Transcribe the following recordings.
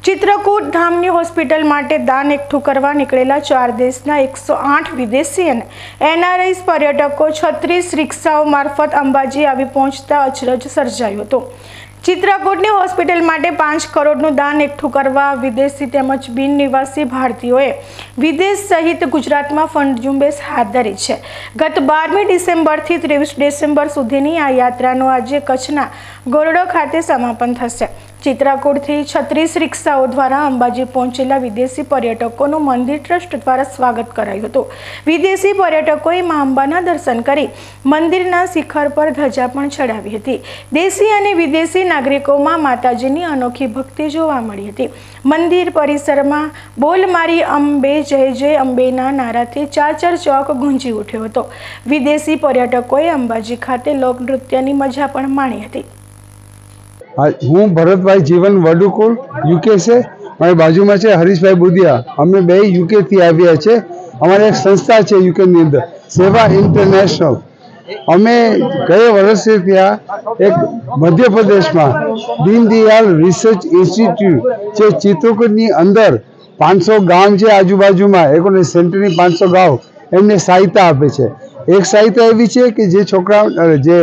Chitrakoot ધામની hospital માટે દાન એકઠું કરવા નીકળેલા 4 દેશના 108 વિદેશી અને એનઆરઆઈ પર્યટકો 36 રિક્ષાઓ મારફત અંબાજી આવી પહોંચતા અચરજ સર્જાયો હતો। ચિત્રકૂટની હોસ્પિટલ માટે 5 કરોડનું દાન એકઠું કરવા વિદેશી તેમજ બિન નિવાસી ભારતીયોએ વિદેશ સહિત ગુજરાતમાં ફંડ ઝુંબેશ હાથ ધરી છે। ગત 12મી ડિસેમ્બરથી 23 ડિસેમ્બર સુધીની આ યાત્રાનું આજે કચ્છના ગોરડો ખાતે સમાપન થશે। ચિત્રકૂટથી 36 રિક્ષાઓ દ્વારા અંબાજી પહોંચેલા વિદેશી પર્યટકોનું મંદિર ટ્રસ્ટ દ્વારા સ્વાગત કરાયું હતું। વિદેશી પર્યટકોએ મા અંબાના દર્શન કરી મંદિરના શિખર પર ધજા પણ ચડાવી હતી। દેશી અને વિદેશી નાગરિકોમાં માતાજીની અનોખી ભક્તિ જોવા મળી હતી। મંદિર પરિસરમાં બોલ મારી અંબે જય જય અંબેના નારાથી ચાચર ચોક ગુંજી ઉઠ્યો હતો। વિદેશી પર્યટકોએ અંબાજી ખાતે લોકનૃત્યની મજા પણ માણી હતી। હું ભરતભાઈ જીવન વડુકુલ યુકે છે। મારી બાજુમાં છે હરીશભાઈ બુદિયા। અમે બે યુકે થી આવ્યા છે। અમારી એક સંસ્થા છે યુકે ની અંદર, સેવા ઇન્ટરનેશનલ। અમે ગયા વર્ષે ત્યાં એક મધ્યપ્રદેશમાં દીનદયાલ રિસર્ચ ઇન્સ્ટિટ્યૂટ જે ચિત્રકૂટની અંદર 500 ગામ છે આજુબાજુમાં, એકોને સેન્ટરની 500 ગામ એમને સહાયતા આપે છે। એક સહાયતા એવી છે કે જે છોકરા જે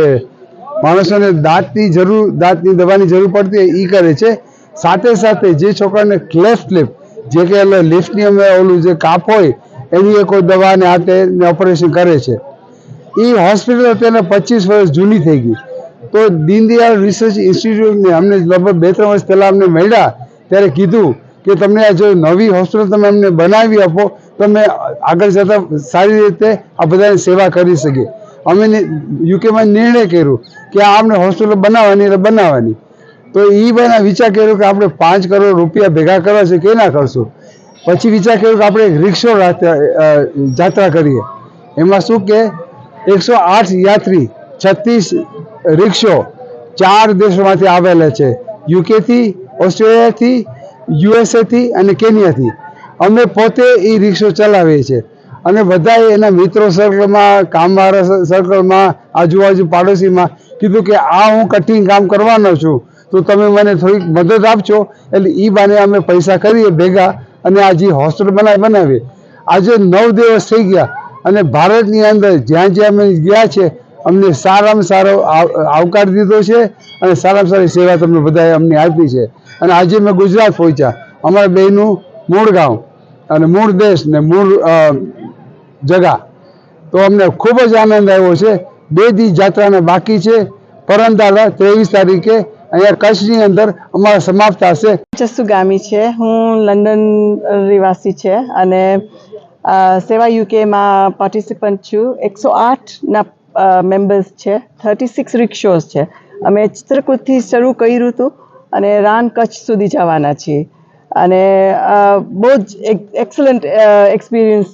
માણસોને દાંતની દવાની જરૂર પડતી હોય એ કરે છે। સાથે સાથે જે છોકરાને ક્લેફ્ટ લિપ જે કે લિફ્ટની અમે ઓલું જે કાપ હોય એની કોઈ દવાને હાથે ઓપરેશન કરે છે। એ હોસ્પિટલ અત્યારે 25 વર્ષ જૂની થઈ ગઈ। તો દીનદયાળ રિસર્ચ ઇન્સ્ટિટ્યૂટને અમને લગભગ 2-3 વર્ષ પહેલાં અમને મળ્યા ત્યારે કીધું કે તમને આ જો નવી હોસ્પિટલ તમે અમને બનાવી આપો તો અમે આગળ જતાં સારી રીતે આ બધાની સેવા કરી શકીએ। અમે યુકેમાં નિર્ણય કર્યો કે આપણે હોસ્પિટલ બનાવવાની। તો એ બના વિચાર કર્યો કે આપણે 5 કરોડ રૂપિયા ભેગા કરવા છે કે ના કરશું। પછી વિચાર કર્યો કે આપણે એક રિક્ષો જાત્રા કરીએ। એમાં શું કે 108 યાત્રી 36 રિક્ષો 4 દેશોમાંથી આવેલા છે, યુકેથી, ઓસ્ટ્રેલિયાથી, યુએસએથી અને કેન્યાથી। અમે પોતે એ રિક્ષો ચલાવીએ છીએ અને બધા એના મિત્રો સર્કલમાં, કામવાળા સર્કલમાં, આજુબાજુ પાડોશીમાં કીધું કે આ હું કટિંગ કામ કરવાનો છું તો તમે મને થોડીક મદદ આપજો। એટલે એ બાને અમે પૈસા કરીએ ભેગા અને આ જે હોસ્પિટલ બનાવીએ। આજે 9 દિવસ થઈ ગયા અને ભારતની અંદર જ્યાં જ્યાં અમે ગયા છે અમને સારામાં સારો આવકાર દીધો છે અને સારામાં સારી સેવા તમને બધાએ અમને આપી છે। અને આજે અમે ગુજરાત પહોંચ્યા, અમારા બેનું મૂળ ગામ અને મૂળ દેશ ને મૂળ જગા। તો અમને ખૂબ જ આનંદ આવ્યો છે। 2 દી જાત્રાને બાકી છે। પરંદાલા 23 તારીખે અહીંયા કચ્છની અંદર અમારા સમાપ્ત થશે। જસ્સુ ગામી છે, હું લંડન રહેવાસી છે અને સેવા યુકેમાં પાર્ટિસિપન્ટ છું। 108ના મેમ્બર્સ છે, 36 રિક્ષોઝ છે। અમે ચિત્રકૂટથી શરૂ કર્યું હતું અને રાન કચ્છ સુધી જવાના છીએ અને બહુ જ એક્સલન્ટ એક્સપિરિયન્સ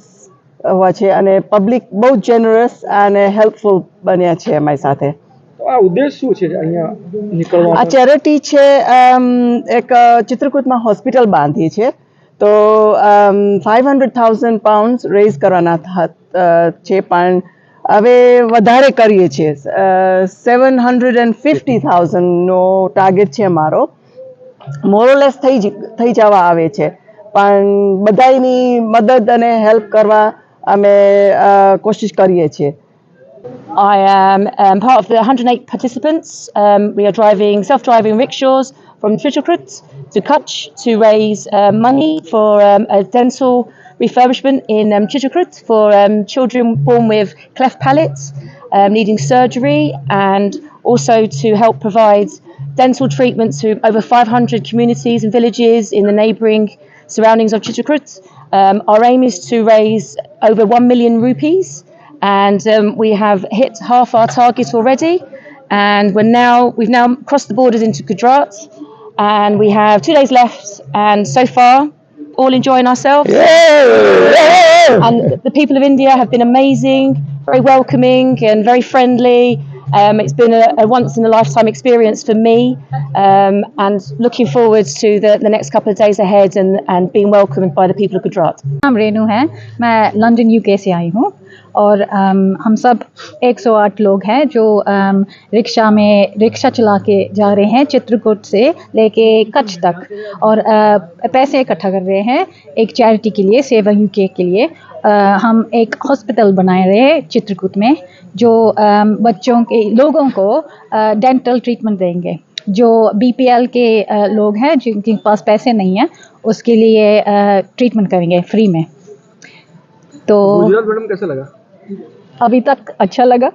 હોય છે અને પબ્લિક બહુ જેનરસ અને હેલ્પફુલ બન્યા છે અમારી સાથે। આ ઉદ્દેશ શું છે અહીંયા નીકળવાનો? આ ચેરિટી છે, એક ચિત્રકૂટમાં હોસ્પિટલ બાંધી છે તો 500,000 પાઉન્ડ રેઝ કરવાના છે, પણ હવે વધારે કરીએ છીએ। 750,000નો ટાર્ગેટ છે અમારો। મોરલેસ થઈ જવા આવે છે, પણ બધાની મદદ અને હેલ્પ કરવા અમે કોશિશ કરીએ છીએ। I am part of the 108 participants. We are driving self-driving rickshaws from Chitrakut to Kutch to raise money for a dental refurbishment in Chitrakut for children born with cleft palates needing surgery, and also to help provide dental treatment to over 500 communities and villages in the neighbouring surroundings of Chitrakut. Our aim is to raise over 1 million rupees, and we have hit half our target already, and we've now crossed the borders into Gujarat, and we have 2 days left, and so far all enjoying ourselves. And the people of India have been amazing, very welcoming and very friendly. It's been a once in a lifetime experience for me, and looking forward to the next couple of days ahead and being welcomed by the people of Gujarat. नाम रेनू है, मैं London UK से आई हूँ और हम सब 108 लोग हैं जो रिक्शा चला के जा रहे हैं चित्रकूट से लेके कच्छ तक और पैसे इकट्ठा कर रहे हैं एक चैरिटी के लिए, सेवा यूके के लिए। हम एक हॉस्पिटल बना रहे हैं चित्रकूट में जो बच्चों के लोगों को डेंटल ट्रीटमेंट देंगे। जो बीपीएल के लोग हैं जिनके पास पैसे नहीं हैं उसके लिए ट्रीटमेंट करेंगे फ्री में। तो गुजरात मैडम कैसा लगा? अभी तक अच्छा लगा।